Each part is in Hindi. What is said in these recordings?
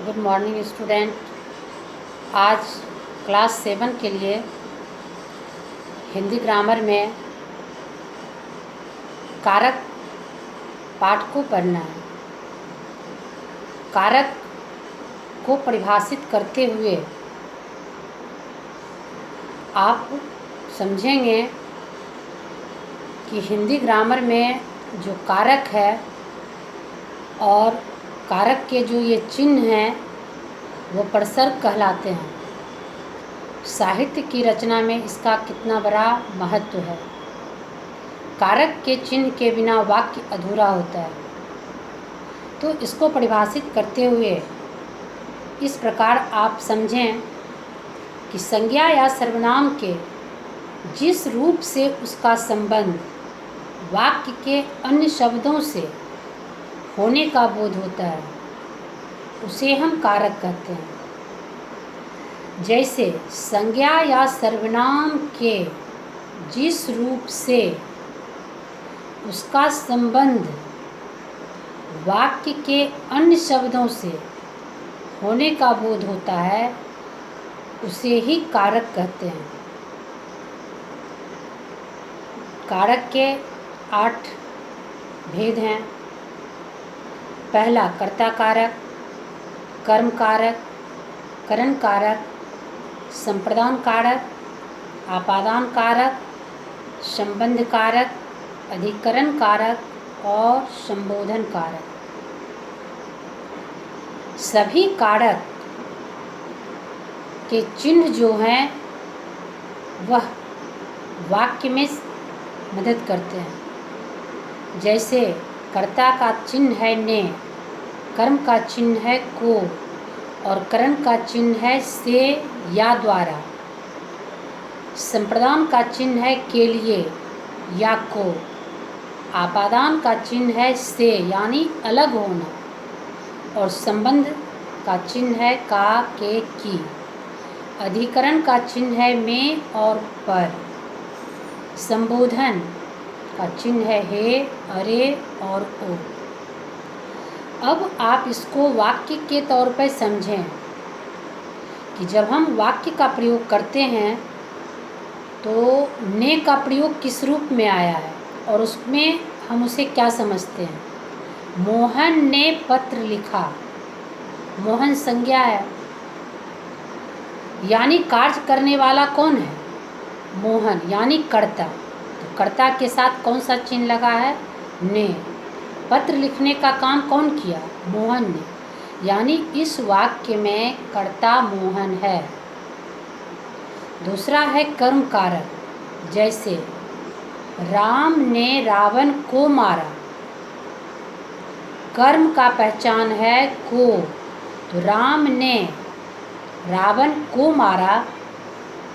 Good morning student. आज क्लास 7 के लिए हिंदी ग्रामर में कारक पाठ को पढ़ना है। कारक को परिभाषित करते हुए आप समझेंगे कि हिंदी ग्रामर में जो कारक है और कारक के जो ये चिन्ह हैं वो प्रसर्ग कहलाते हैं। साहित्य की रचना में इसका कितना बड़ा महत्व है। कारक के चिन्ह के बिना वाक्य अधूरा होता है। तो इसको परिभाषित करते हुए इस प्रकार आप समझें कि संज्ञा या सर्वनाम के जिस रूप से उसका संबंध वाक्य के अन्य शब्दों से होने का बोध होता है उसे हम कारक कहते हैं। जैसे संज्ञा या सर्वनाम के जिस रूप से उसका संबंध वाक्य के अन्य शब्दों से होने का बोध होता है उसे ही कारक कहते हैं। कारक के 8 भेद हैं। पहला कर्ता कारक, कर्म कारक, करण कारक, संप्रदान कारक, आपादान कारक, संबंध कारक, अधिकरण कारक और संबोधन कारक। सभी कारक के चिन्ह जो हैं वह वाक्य में मदद करते हैं। जैसे कर्ता का चिन्ह है ने, कर्म का चिन्ह है को और करण का चिन्ह है से या द्वारा। संप्रदान का चिन्ह है के लिए या को। आपादान का चिन्ह है से यानी अलग होना और संबंध का चिन्ह है का के की। अधिकरण का चिन्ह है में और पर। संबोधन का चिन्ह है हे, अरे और ओ। अब आप इसको वाक्य के तौर पर समझें कि जब हम वाक्य का प्रयोग करते हैं तो ने का प्रयोग किस रूप में आया है और उसमें हम उसे क्या समझते हैं। मोहन ने पत्र लिखा। मोहन संज्ञा है यानी कार्य करने वाला कौन है, मोहन यानी कर्ता। तो कर्ता के साथ कौन सा चिन्ह लगा है, ने। पत्र लिखने का काम कौन किया, मोहन ने, यानी इस वाक्य में कर्ता मोहन है। दूसरा है कर्म कारक। जैसे राम ने रावण को मारा। कर्म का पहचान है को। तो राम ने रावण को मारा,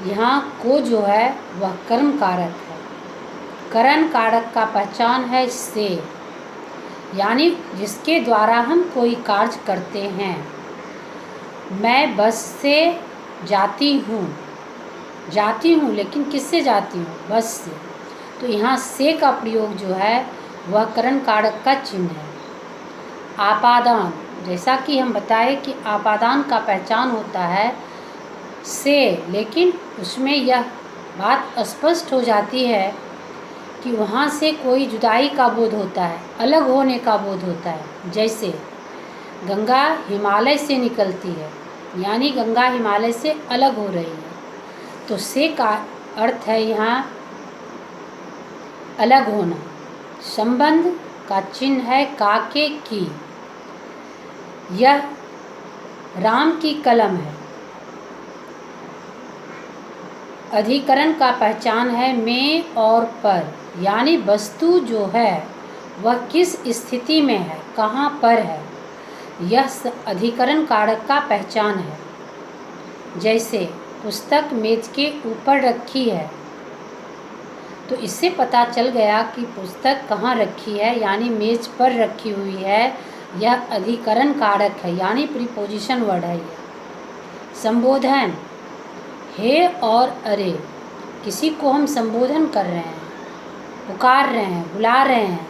यहाँ को जो है वह कर्म कारक है। करण कारक का पहचान है से यानी जिसके द्वारा हम कोई कार्य करते हैं। मैं बस से जाती हूँ लेकिन किससे जाती हूँ, बस से। तो यहाँ से का प्रयोग जो है वह करण कारक का चिन्ह है। आपादान, जैसा कि हम बताए कि आपादान का पहचान होता है से, लेकिन उसमें यह बात स्पष्ट हो जाती है कि वहाँ से कोई जुदाई का बोध होता है, अलग होने का बोध होता है। जैसे गंगा हिमालय से निकलती है यानी गंगा हिमालय से अलग हो रही है। तो से का अर्थ है यहाँ अलग होना। संबंध का चिन्ह है काके की। यह राम की कलम है। अधिकरण का पहचान है में और पर यानी वस्तु जो है वह किस स्थिति में है, कहाँ पर है, यह अधिकरण कारक का पहचान है। जैसे पुस्तक मेज के ऊपर रखी है। तो इससे पता चल गया कि पुस्तक कहाँ रखी है यानी मेज पर रखी हुई है। यह अधिकरण कारक है यानी प्रीपोजिशन वर्ड है यह। संबोधन हे और अरे, किसी को हम संबोधन कर रहे हैं, पुकार रहे हैं, बुला रहे हैं।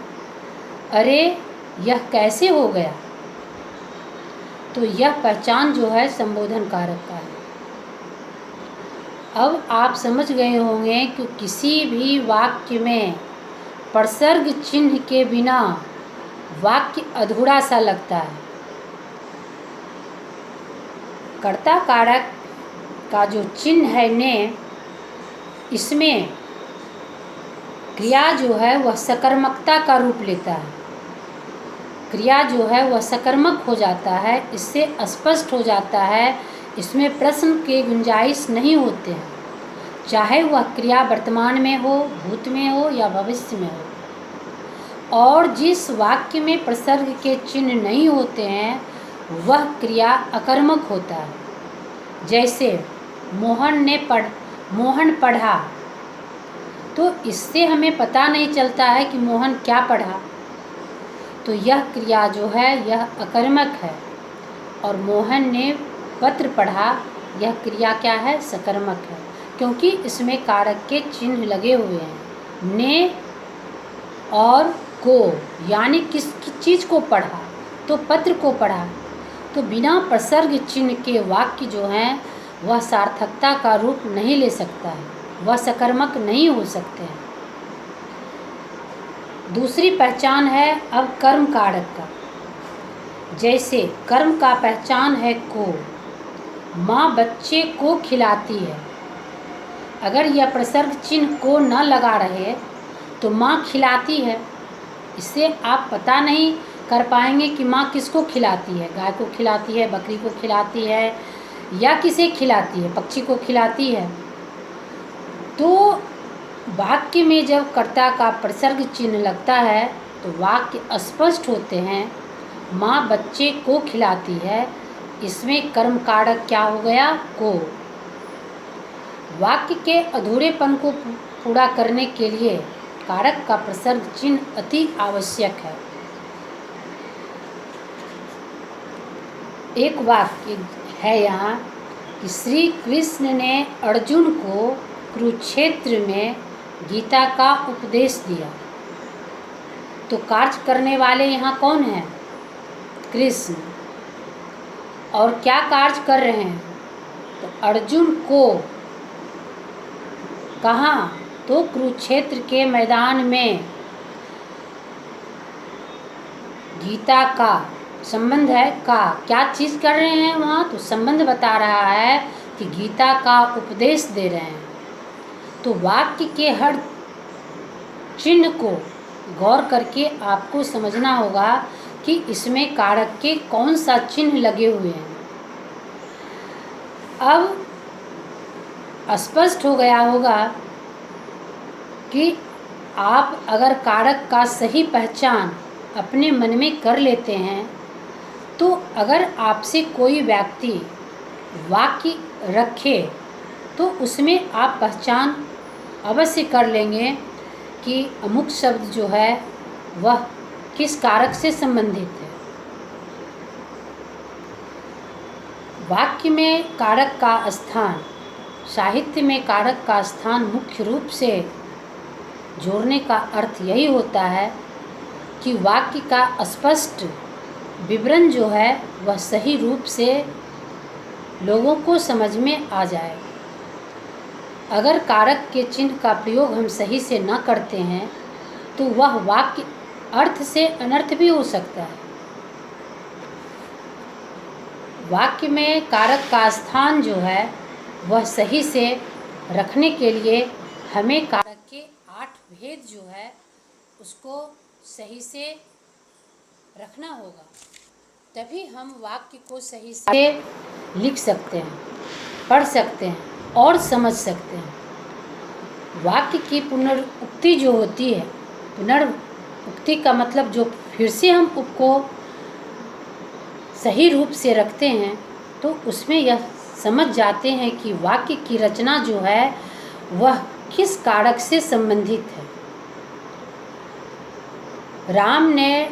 अरे यह कैसे हो गया, तो यह पहचान जो है संबोधन कारक का है। अब आप समझ गए होंगे कि किसी भी वाक्य में प्रसर्ग चिन्ह के बिना वाक्य अधूरा सा लगता है। कर्ता कारक का जो चिन्ह है ने, इसमें क्रिया जो है वह सकर्मकता का रूप लेता है। क्रिया जो है वह सकर्मक हो जाता है। इससे स्पष्ट हो जाता है, इसमें प्रश्न के गुंजाइश नहीं होते हैं, चाहे वह क्रिया वर्तमान में हो, भूत में हो या भविष्य में हो। और जिस वाक्य में प्रसर्ग के चिन्ह नहीं होते हैं वह क्रिया अकर्मक होता है। जैसे मोहन पढ़ा, तो इससे हमें पता नहीं चलता है कि मोहन क्या पढ़ा, तो यह क्रिया जो है यह अकर्मक है। और मोहन ने पत्र पढ़ा, यह क्रिया क्या है, सकर्मक है, क्योंकि इसमें कारक के चिन्ह लगे हुए हैं। ने और को, यानी किस चीज़ को पढ़ा, तो पत्र को पढ़ा। तो बिना प्रसर्ग चिन्ह के वाक्य जो हैं वह सार्थकता का रूप नहीं ले सकता है, वह सकर्मक नहीं हो सकते हैं। दूसरी पहचान है अब कर्म कारक का। जैसे कर्म का पहचान है को, माँ बच्चे को खिलाती है। अगर यह प्रसर्ग चिन्ह को न लगा रहे तो माँ खिलाती है, इससे आप पता नहीं कर पाएंगे कि माँ किसको खिलाती है। गाय को खिलाती है, बकरी को खिलाती है, या किसे खिलाती है, पक्षी को खिलाती है। तो वाक्य में जब कर्ता का प्रसर्ग चिन्ह लगता है तो वाक्य स्पष्ट होते हैं। माँ बच्चे को खिलाती है, इसमें कर्म कारक क्या हो गया, को। वाक्य के अधूरेपन को पूरा करने के लिए कारक का प्रसर्ग चिन्ह अति आवश्यक है। एक वाक्य है यहाँ कि श्री कृष्ण ने अर्जुन को कुरुक्षेत्र में गीता का उपदेश दिया। तो कार्य करने वाले यहाँ कौन हैं, कृष्ण। और क्या कार्य कर रहे हैं, तो अर्जुन को कहाँ, तो कुरुक्षेत्र के मैदान में। गीता का संबंध है का, क्या चीज़ कर रहे हैं वहाँ, तो संबंध बता रहा है कि गीता का उपदेश दे रहे हैं। तो वाक्य के हर चिन्ह को गौर करके आपको समझना होगा कि इसमें कारक के कौन सा चिन्ह लगे हुए हैं। अब स्पष्ट हो गया होगा कि आप अगर कारक का सही पहचान अपने मन में कर लेते हैं तो अगर आपसे कोई व्यक्ति वाक्य रखे तो उसमें आप पहचान अवश्य कर लेंगे कि अमुक शब्द जो है वह किस कारक से संबंधित है। वाक्य में कारक का स्थान, साहित्य में कारक का स्थान मुख्य रूप से जोड़ने का अर्थ यही होता है कि वाक्य का स्पष्ट विवरण जो है वह सही रूप से लोगों को समझ में आ जाए। अगर कारक के चिन्ह का प्रयोग हम सही से न करते हैं तो वह वाक्य अर्थ से अनर्थ भी हो सकता है। वाक्य में कारक का स्थान जो है वह सही से रखने के लिए हमें कारक के 8 भेद जो है उसको सही से रखना होगा, तभी हम वाक्य को सही से लिख सकते हैं, पढ़ सकते हैं और समझ सकते हैं। वाक्य की पुनरुक्ति जो होती है, पुनरुक्ति का मतलब जो फिर से हम उसको सही रूप से रखते हैं तो उसमें यह समझ जाते हैं कि वाक्य की रचना जो है वह किस कारक से संबंधित है। राम ने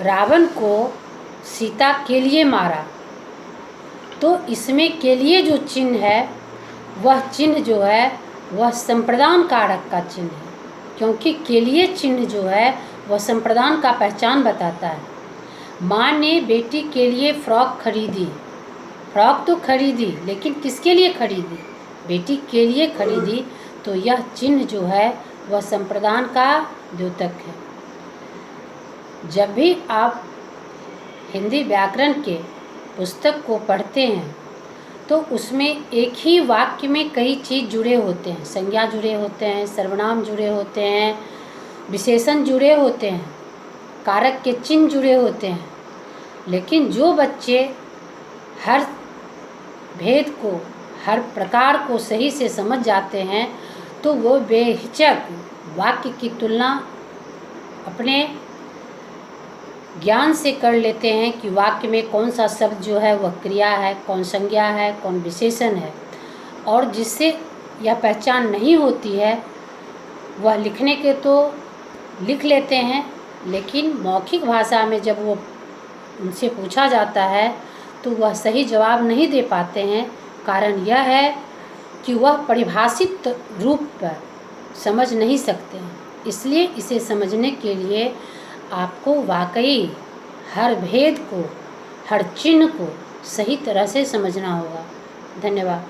रावण को सीता के लिए मारा, तो इसमें के लिए जो चिन्ह है वह चिन्ह जो है वह संप्रदान कारक का चिन्ह है, क्योंकि के लिए चिन्ह जो है वह संप्रदान का पहचान बताता है। माँ ने बेटी के लिए फ्रॉक खरीदी। फ्रॉक तो खरीदी, लेकिन किसके लिए खरीदी? बेटी के लिए खरीदी। तो यह चिन्ह जो है वह संप्रदान का द्योतक है। जब भी आप हिंदी व्याकरण के पुस्तक को पढ़ते हैं तो उसमें एक ही वाक्य में कई चीज़ जुड़े होते हैं। संज्ञा जुड़े होते हैं, सर्वनाम जुड़े होते हैं, विशेषण जुड़े होते हैं, कारक के चिन्ह जुड़े होते हैं। लेकिन जो बच्चे हर भेद को, हर प्रकार को सही से समझ जाते हैं तो वो बेहिचक वाक्य की तुलना अपने ज्ञान से कर लेते हैं कि वाक्य में कौन सा शब्द जो है वह क्रिया है, कौन संज्ञा है, कौन विशेषण है। और जिससे यह पहचान नहीं होती है वह लिखने के तो लिख लेते हैं, लेकिन मौखिक भाषा में जब वो उनसे पूछा जाता है तो वह सही जवाब नहीं दे पाते हैं। कारण यह है कि वह परिभाषित रूप पर समझ नहीं सकते हैं। इसलिए इसे समझने के लिए आपको वाकई हर भेद को, हर चिन्ह को सही तरह से समझना होगा। धन्यवाद।